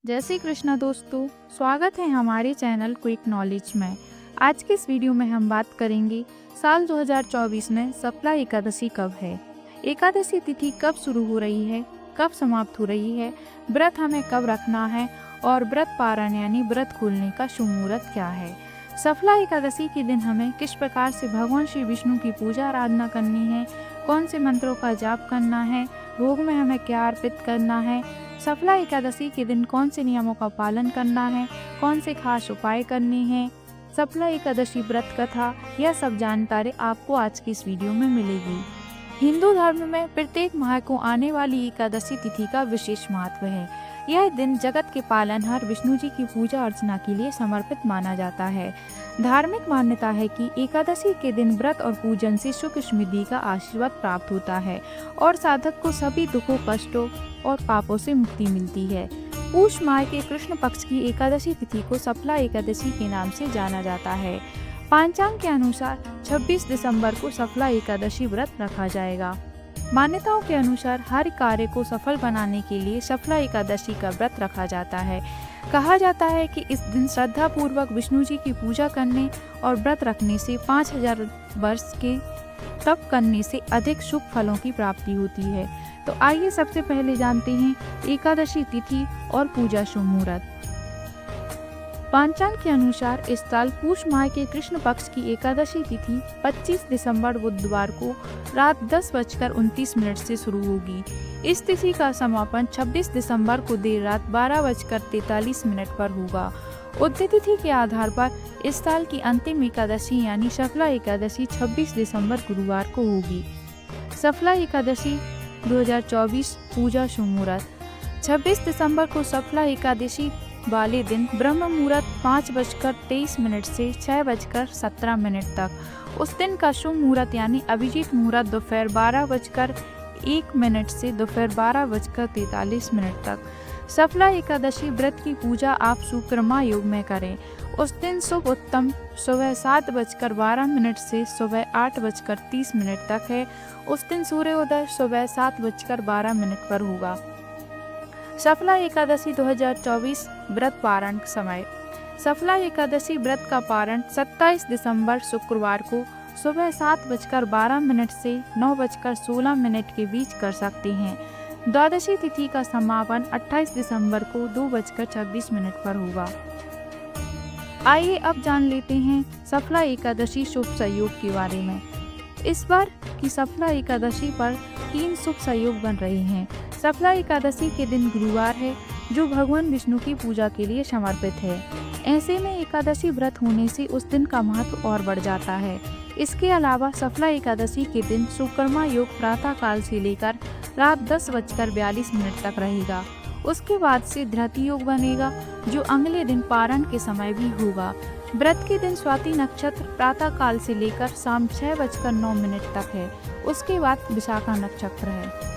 जय श्री कृष्णा दोस्तों, स्वागत है हमारे चैनल क्विक नॉलेज में। आज के इस वीडियो में हम बात करेंगे साल 2024 में सफला एकादशी कब है, एकादशी तिथि कब शुरू हो रही है, कब समाप्त हो रही है, व्रत हमें कब रखना है और व्रत पारण यानी व्रत खोलने का शुभ मुहूर्त क्या है। सफला एकादशी के दिन हमें किस प्रकार से भगवान श्री विष्णु की पूजा आराधना करनी है, कौन से मंत्रों का जाप करना है, भोग में हमें क्या अर्पित करना है, सफला एकादशी के दिन कौन से नियमों का पालन करना है, कौन से खास उपाय करने हैं, सफला एकादशी व्रत कथा, यह सब जानकारी आपको आज की इस वीडियो में मिलेगी। हिंदू धर्म में प्रत्येक माह को आने वाली एकादशी तिथि का विशेष महत्व है। यह दिन जगत के पालनहार विष्णु जी की पूजा अर्चना के लिए समर्पित माना जाता है। धार्मिक मान्यता है कि एकादशी के दिन व्रत और पूजन से सुख समृद्धि का आशीर्वाद प्राप्त होता है और साधक को सभी दुखों, कष्टों और पापों से मुक्ति मिलती है। पूष माह के कृष्ण पक्ष की एकादशी तिथि को सफला एकादशी के नाम से जाना जाता है। पंचांग के अनुसार 26 दिसंबर को सफला एकादशी व्रत रखा जाएगा। मान्यताओं के अनुसार हर कार्य को सफल बनाने के लिए सफला एकादशी का व्रत रखा जाता है। कहा जाता है कि इस दिन श्रद्धा पूर्वक विष्णु जी की पूजा करने और व्रत रखने से 5000 वर्ष के तप करने से अधिक शुभ फलों की प्राप्ति होती है। तो आइए सबसे पहले जानते हैं एकादशी तिथि और पूजा शुभ मुहूर्त। पंचांग के अनुसार इस साल पूष माह के कृष्ण पक्ष की एकादशी तिथि 25 दिसंबर बुधवार को रात 10:29 से शुरू होगी। इस तिथि का समापन 26 दिसंबर को देर रात 12:43 पर होगा। उदय तिथि के आधार पर इस साल की अंतिम एकादशी यानी सफला एकादशी 26 दिसंबर गुरुवार को होगी। सफला एकादशी 2024 पूजा शुभ मुहूर्त। 26 दिसंबर को सफला एकादशी वाले दिन ब्रह्म मुहूर्त 5:23 से 6:17 तक। उस दिन का शुभ मुहूर्त यानी अभिजीत मुहूर्त दोपहर 12:01 से दोपहर 12:43 तक। सफला एकादशी व्रत की पूजा आप सुकर्मा योग में करें। उस दिन शुभ उत्तम सुबह 7:12 से सुबह 8:30 तक है। उस दिन सूर्योदय सुबह 7:12 पर होगा। सफला एकादशी 2024 व्रत पारण समय। सफला एकादशी व्रत का पारण 27 दिसंबर शुक्रवार को सुबह 7:12 से 9:16 के बीच कर सकते हैं। द्वादशी तिथि का समापन 28 दिसंबर को 2:26 पर होगा। आइए अब जान लेते हैं सफला एकादशी शुभ संयोग के बारे में। इस बार की सफला एकादशी पर 3 शुभ संयोग बन रहे हैं। सफला एकादशी के दिन गुरुवार है, जो भगवान विष्णु की पूजा के लिए समर्पित है। ऐसे में एकादशी व्रत होने से उस दिन का महत्व और बढ़ जाता है। इसके अलावा सफला एकादशी के दिन सुकर्मा योग प्रातः काल से लेकर रात 10:42 तक रहेगा। उसके बाद से धृति योग बनेगा, जो अगले दिन पारण के समय भी होगा। व्रत के दिन स्वाति नक्षत्र प्रातः काल से लेकर शाम 6:09 तक है। उसके बाद विशाखा नक्षत्र है।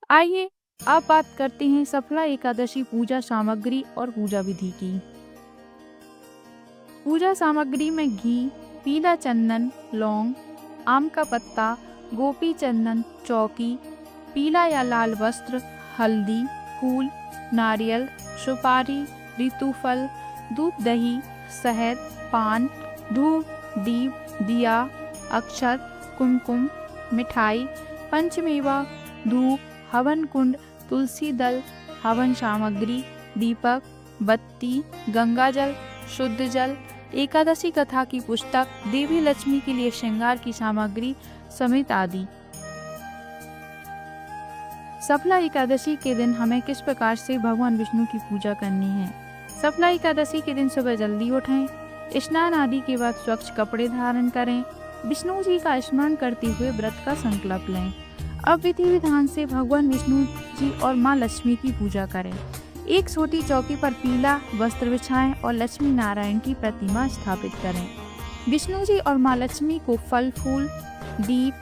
आइए अब बात करते हैं सफला एकादशी पूजा सामग्री और पूजा विधि की। पूजा सामग्री में घी, पीला चंदन, लौंग, आम का पत्ता, गोपी चंदन, चौकी, पीला या लाल वस्त्र, हल्दी, फूल, नारियल, सुपारी, ऋतुफल, दूध, दही, शहद, पान, धूप, दीप, दिया, अक्षत, कुमकुम, मिठाई, पंचमेवा, धूप, हवन कुंड, तुलसी दल, हवन सामग्री, दीपक, बत्ती, गंगाजल, शुद्ध जल, एकादशी कथा की पुस्तक, देवी लक्ष्मी के लिए श्रृंगार की सामग्री समेत आदि। सफला एकादशी के दिन हमें किस प्रकार से भगवान विष्णु की पूजा करनी है। सफला एकादशी के दिन सुबह जल्दी उठें, स्नान आदि के बाद स्वच्छ कपड़े धारण करें, विष्णु जी का स्मरण करते हुए व्रत का संकल्प लें। अब विधि विधान से भगवान विष्णु जी और माँ लक्ष्मी की पूजा करें। एक छोटी चौकी पर पीला वस्त्र बिछाएं और लक्ष्मी नारायण की प्रतिमा स्थापित करें। विष्णु जी और माँ लक्ष्मी को फल, फूल, दीप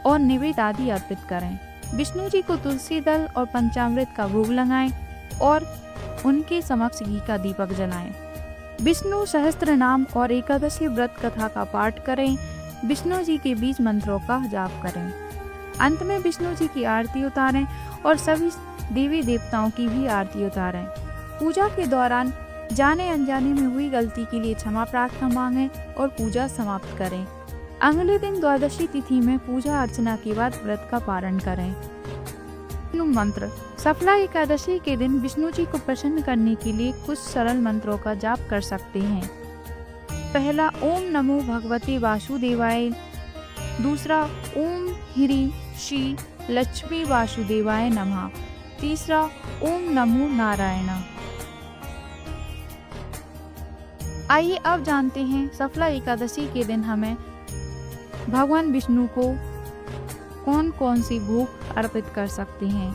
और निवेद आदि अर्पित करें। विष्णु जी को तुलसी दल और पंचामृत का भोग लगाएं और उनके समक्ष घी का दीपक जलाएं। विष्णु सहस्त्र नाम और एकादशी व्रत कथा का पाठ करें। विष्णु जी के बीज मंत्रों का जाप करें। अंत में विष्णु जी की आरती उतारें और सभी देवी देवताओं की भी आरती उतारें। पूजा के दौरान जाने अनजाने में हुई गलती के लिए क्षमा प्रार्थना मांगें और पूजा समाप्त करें। अगले दिन द्वादशी तिथि में पूजा अर्चना के बाद व्रत का पारण करें। विष्णु मंत्र। सफला एकादशी के दिन विष्णु जी को प्रसन्न करने के लिए कुछ सरल मंत्रों का जाप कर सकते हैं। पहला, ओम नमो भगवते वासुदेवाय। दूसरा, ओम ह्रीं श्री लक्ष्मी वासुदेवाय नमः। तीसरा, ओम नमो नारायण। आइए अब जानते हैं सफला एकादशी के दिन हमें भगवान विष्णु को कौन कौन सी भोग अर्पित कर सकते हैं।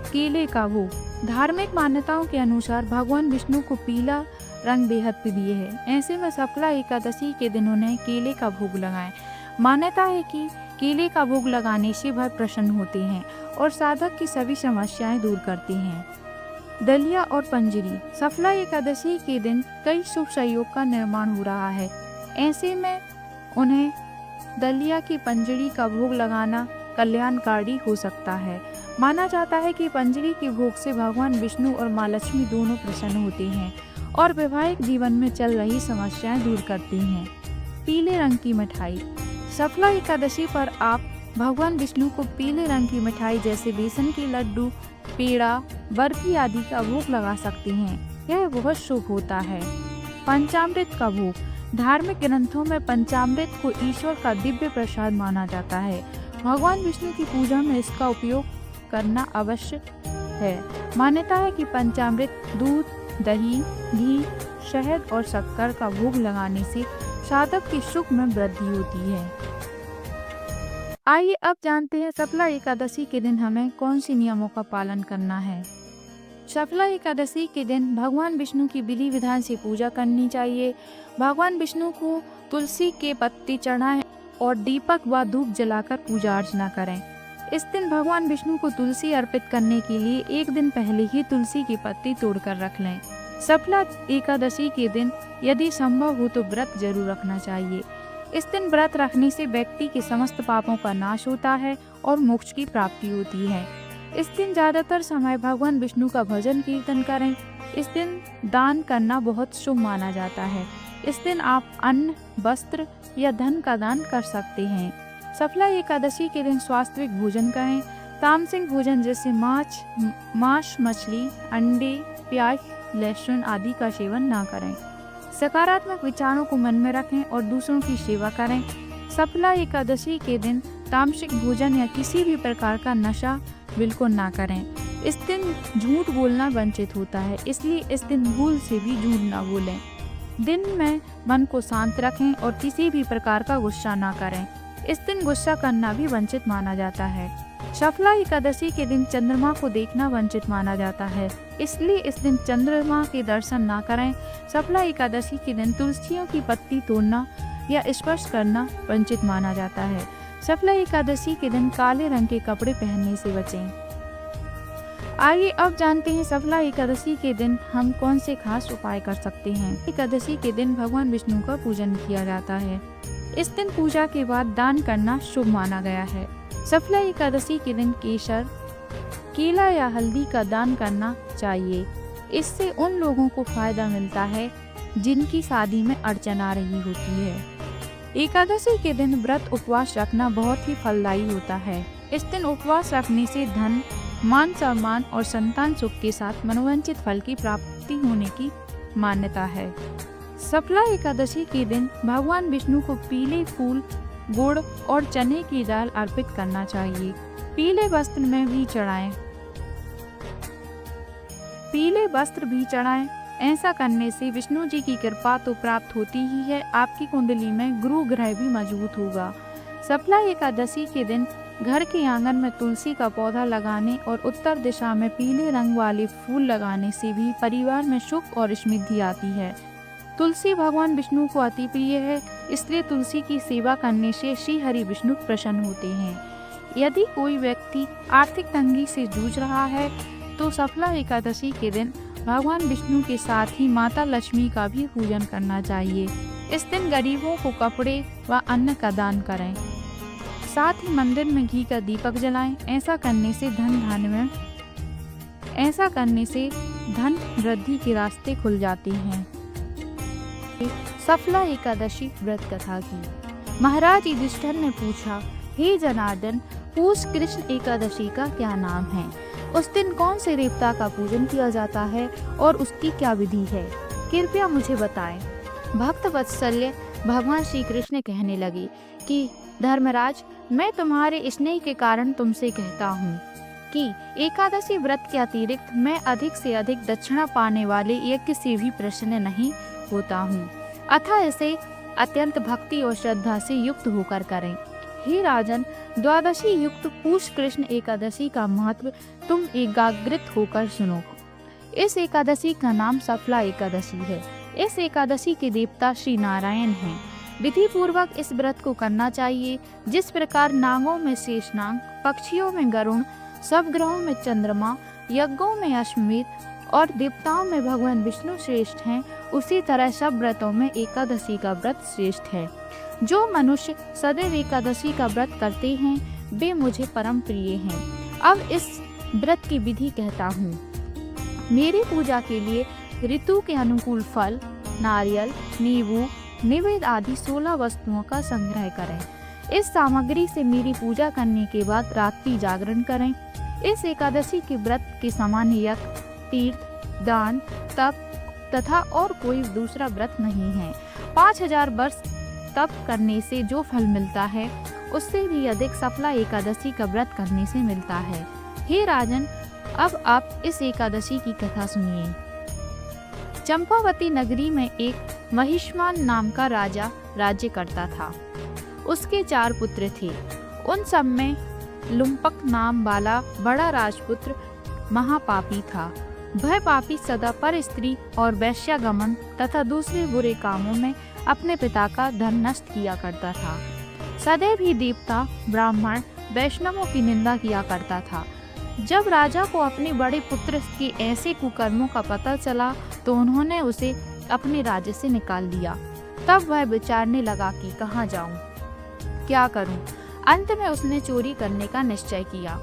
केले का भोग। धार्मिक मान्यताओं के अनुसार भगवान विष्णु को पीला रंग बेहद प्रिय है। ऐसे में सफला एकादशी के दिन उन्हें केले का भोग लगाएं। मान्यता है कि केले का भोग लगाने से वह प्रसन्न होते हैं और साधक की सभी समस्याएं दूर करते हैं। दलिया और पंजरी। सफला एकादशी के दिन कई शुभ संयोग का निर्माण हो रहा है। ऐसे में उन्हें दलिया की पंजरी का भोग लगाना कल्याणकारी हो सकता है। माना जाता है कि पंजरी के भोग से भगवान विष्णु और माँ लक्ष्मी दोनों प्रसन्न होते हैं और वैवाहिक जीवन में चल रही समस्याएं दूर करती हैं। पीले रंग की मिठाई। सफला एकादशी पर आप भगवान विष्णु को पीले रंग की मिठाई जैसे बेसन के लड्डू, पेड़ा, बर्फी आदि का भोग लगा सकते हैं। यह बहुत शुभ होता है। पंचामृत का भोग। धार्मिक ग्रंथों में पंचामृत को ईश्वर का दिव्य प्रसाद माना जाता है। भगवान विष्णु की पूजा में इसका उपयोग करना अवश्य है। मान्यता है कि पंचामृत दूध, दही, घी, शहद और शक्कर का भोग लगाने से साधक की सुख में वृद्धि होती है। आइए अब जानते हैं सफला एकादशी के दिन हमें कौन सी नियमों का पालन करना है। सफला एकादशी के दिन भगवान विष्णु की विधि विधान से पूजा करनी चाहिए। भगवान विष्णु को तुलसी के पत्ते चढ़ाएं और दीपक व धूप जलाकर पूजा अर्चना करें। इस दिन भगवान विष्णु को तुलसी अर्पित करने के लिए एक दिन पहले ही तुलसी के पत्ते तोड़कर रख लें। सफला एकादशी के दिन यदि संभव हो तो व्रत जरूर रखना चाहिए। इस दिन व्रत रखने से व्यक्ति के समस्त पापों का नाश होता है और मोक्ष की प्राप्ति होती है। इस दिन ज्यादातर समय भगवान विष्णु का भजन कीर्तन करें। इस दिन दान करना बहुत शुभ माना जाता है। इस दिन आप अन्न, वस्त्र या धन का दान कर सकते हैं। सफला एकादशी के दिन स्वास्थ्यिक भोजन करें। तामसिक भोजन जैसे मांस, मछली, अंडे, प्याज, लहसुन आदि का सेवन ना करें। सकारात्मक विचारों को मन में रखें और दूसरों की सेवा करें। सफला एकादशी के दिन तामसिक भोजन या किसी भी प्रकार का नशा बिल्कुल ना करें। इस दिन झूठ बोलना वंचित होता है, इसलिए इस दिन भूल से भी झूठ ना बोलें। दिन में मन को शांत रखें और किसी भी प्रकार का गुस्सा ना करें। इस दिन गुस्सा करना भी वंचित माना जाता है। सफला एकादशी के दिन चंद्रमा को देखना वंचित माना जाता है, इसलिए इस दिन चंद्रमा के दर्शन ना करें। सफला एकादशी के दिन तुलसियों की पत्ती तोड़ना या स्पर्श करना वंचित माना जाता है। सफला एकादशी के दिन काले रंग के कपड़े पहनने से बचें। आइए अब जानते हैं सफला एकादशी के दिन हम कौन से खास उपाय कर सकते हैं। एकादशी के दिन भगवान विष्णु का पूजन किया जाता है। इस दिन पूजा के बाद दान करना शुभ माना गया है। सफला एकादशी के दिन केसर, केला या हल्दी का दान करना चाहिए। इससे उन लोगों को फायदा मिलता है जिनकी शादी में अड़चन आ रही होती है। एकादशी के दिन व्रत उपवास रखना बहुत ही फलदायी होता है। इस दिन उपवास रखने से धन, मान सम्मान और संतान सुख के साथ मनोवांछित फल की प्राप्ति होने की मान्यता है। सफला एकादशी के दिन भगवान विष्णु को पीले फूल, गुड़ और चने की दाल अर्पित करना चाहिए। पीले वस्त्र भी चढ़ाएं। ऐसा करने से विष्णु जी की कृपा तो प्राप्त होती ही है, आपकी कुंडली में गुरु ग्रह भी मजबूत होगा। सफला एकादशी के दिन घर के आंगन में तुलसी का पौधा लगाने और उत्तर दिशा में पीले रंग वाले फूल लगाने से भी परिवार में सुख और समृद्धि आती है। तुलसी भगवान विष्णु को अति प्रिय है, इसलिए तुलसी की सेवा करने से श्री हरि विष्णु प्रसन्न होते हैं। यदि कोई व्यक्ति आर्थिक तंगी से जूझ रहा है तो सफला एकादशी के दिन भगवान विष्णु के साथ ही माता लक्ष्मी का भी पूजन करना चाहिए। इस दिन गरीबों को कपड़े व अन्न का दान करें। साथ ही मंदिर में घी का दीपक जलाएं। ऐसा करने से धन धान्य में ऐसा करने से धन वृद्धि के रास्ते खुल जाते हैं। सफला एकादशी व्रत कथा की। महाराज युधिष्ठिर ने पूछा, हे जनार्दन, पूष कृष्ण एकादशी का क्या नाम है? उस दिन कौन से देवता का पूजन किया जाता है और उसकी क्या विधि है? कृपया मुझे बताएं। भक्त वत्सल्य भगवान श्री कृष्ण कहने लगे कि धर्मराज, मैं तुम्हारे स्नेह के कारण तुमसे कहता हूँ कि एकादशी व्रत के अतिरिक्त मैं अधिक से अधिक दक्षिणा पाने वाले यज्ञ से भी प्रसन्न नहीं होता हूँ, अतः इसे अत्यंत भक्ति और श्रद्धा से युक्त होकर करें। हे राजन, द्वादशी युक्त पूष कृष्ण एकादशी का महत्व तुम एकाग्रित होकर सुनो। इस एकादशी का नाम सफला एकादशी है। इस एकादशी के देवता श्री नारायण हैं। विधि पूर्वक इस व्रत को करना चाहिए। जिस प्रकार नागों में शेषनाग, पक्षियों में गरुण, सब ग्रहों में चंद्रमा, यज्ञों में अश्वमेध और देवताओं में भगवान विष्णु श्रेष्ठ हैं, उसी तरह सब व्रतों में एकादशी का व्रत श्रेष्ठ है। जो मनुष्य सदैव एकादशी का व्रत करते हैं वे मुझे परम प्रिय हैं। अब इस व्रत की विधि कहता हूँ। मेरी पूजा के लिए ऋतु के अनुकूल फल, नारियल, नींबू, निवेद्य आदि 16 वस्तुओं का संग्रह करें। इस सामग्री से मेरी पूजा करने के बाद रात्रि जागरण करें। इस एकादशी के व्रत के समान यज्ञ, तीर्थ, दान, तप तथा और कोई दूसरा व्रत नहीं है। 5000 वर्ष तप करने से जो फल मिलता है उससे भी अधिक सफला एकादशी का व्रत करने से मिलता है। हे राजन, अब आप इस एकादशी की कथा सुनिए। चंपावती नगरी में एक महिष्मान नाम का राजा राज्य करता था। उसके 4 पुत्र थे। उन सब में लुम्पक नाम वाला बड़ा राजपुत्र महापापी था। वह पापी सदा पर स्त्री और वैश्यागमन तथा दूसरे बुरे कामों में अपने पिता का धन नष्ट किया करता था। सदैव ही देवता, ब्राह्मण, वैष्णवों की निंदा किया करता था। जब राजा को अपने बड़े पुत्र के ऐसे कुकर्मों का पता चला तो उन्होंने उसे अपने राज्य से निकाल दिया। तब वह विचारने लगा कि कहाँ जाऊं, क्या करूं। अंत में उसने चोरी करने का निश्चय किया।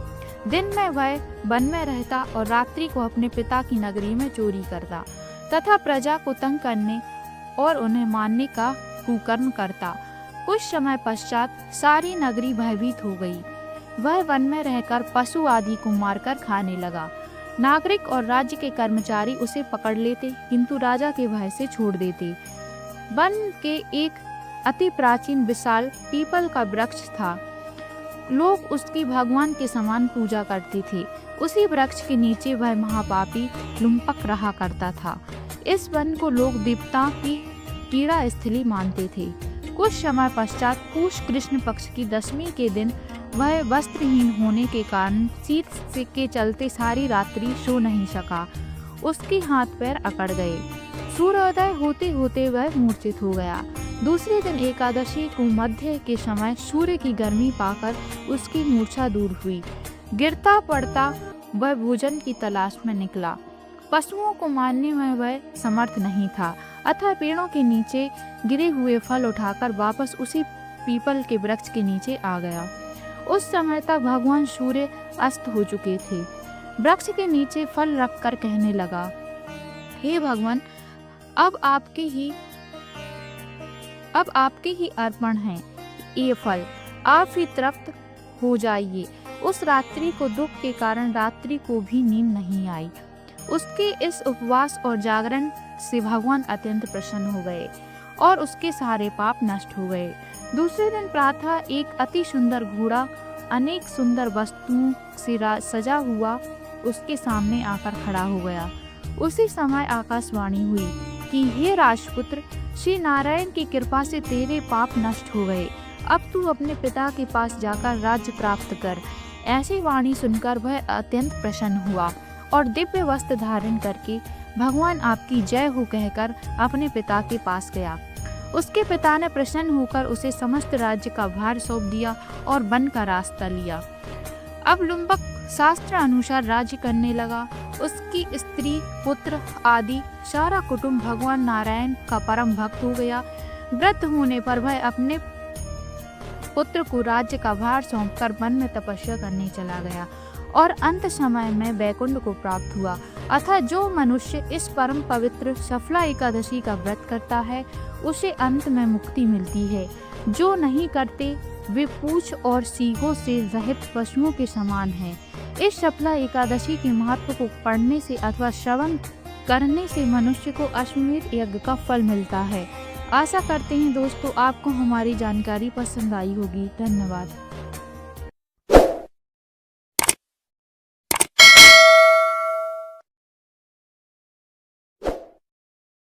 दिन में वह वन में रहता और रात्रि को अपने पिता की नगरी में चोरी करता तथा प्रजा को तंग करने और उन्हें मारने का कुकर्म करता। कुछ समय पश्चात सारी नगरी भयभीत हो गई। वह वन में रहकर पशु आदि को मारकर खाने लगा। नागरिक और राज्य के कर्मचारी उसे पकड़ लेते किंतु राजा के भय से छोड़ देते। वन के एक अति प्राचीन विशाल पीपल का वृक्ष था। लोग उसकी भगवान के समान पूजा करते थे। उसी वृक्ष के नीचे वह महापापी लुम्पक रहा करता था। इस वन को लोग देवता की पीड़ा स्थली मानते थे। कुछ समय पश्चात पूष कृष्ण पक्ष की 10वीं के दिन वह वस्त्रहीन होने के कारण शीत के चलते सारी रात्रि सो नहीं सका। उसके हाथ पैर अकड़ गए। सूर्योदय होते होते वह मूर्छित हो गया। दूसरे दिन एकादशी को मध्य के समय सूर्य की गर्मी पाकर उसकी मूर्छा दूर हुई। गिरता पड़ता वह भोजन की तलाश में निकला। पशुओं को मारने में वह समर्थ नहीं था, अतः पेड़ों के नीचे गिरे हुए फल उठाकर वापस उसी पीपल के वृक्ष के नीचे आ गया। उस समय तक भगवान सूर्य अस्त हो चुके थे। वृक्ष के नीचे फल रखकर कहने लगा, हे भगवान, अब आपके ही अर्पण हैं ये फल, आप ही तृप्त हो जाइए। उस रात्रि को दुख के कारण रात्रि को भी नींद नहीं आई। उसके इस उपवास और जागरण से भगवान अत्यंत प्रसन्न हो गए और उसके सारे पाप नष्ट हो गए। दूसरे दिन प्रातः एक अति सुंदर घोड़ा अनेक सुंदर वस्तुओं से सजा हुआ उसके सामने आकर खड़ा हो गया। उसी समय आकाशवाणी हुई कि हे राजपुत्र, श्री नारायण की कृपा से तेरे पाप नष्ट हो गए। अब तू अपने पिता के पास जाकर राज्य प्राप्त कर। ऐसी वाणी सुनकर वह अत्यंत प्रसन्न हुआ और दिव्य वस्त्र धारण करके भगवान आपकी जय हो कहकर अपने पिता के पास गया। उसके पिता ने प्रसन्न होकर उसे समस्त राज्य का भार सौंप दिया और वन का रास्ता लिया। अब लुम्पक शास्त्र अनुसार राज्य करने लगा। उसकी स्त्री, पुत्र आदि सारा कुटुंब भगवान नारायण का परम भक्त हो गया। वृद्ध होने पर वह अपने पुत्र को राज्य का भार सौंपकर वन में तपस्या करने चला गया और अंत समय में वैकुंठ को प्राप्त हुआ। अतः जो मनुष्य इस परम पवित्र सफला एकादशी का व्रत करता है उसे अंत में मुक्ति मिलती है। जो नहीं करते वे पूंछ और सींगों से रहित पशुओं के समान हैं। इस सफला एकादशी के महत्व को पढ़ने से अथवा श्रवण करने से मनुष्य को अश्वमेध यज्ञ का फल मिलता है। आशा करते हैं दोस्तों आपको हमारी जानकारी पसंद आई होगी। धन्यवाद।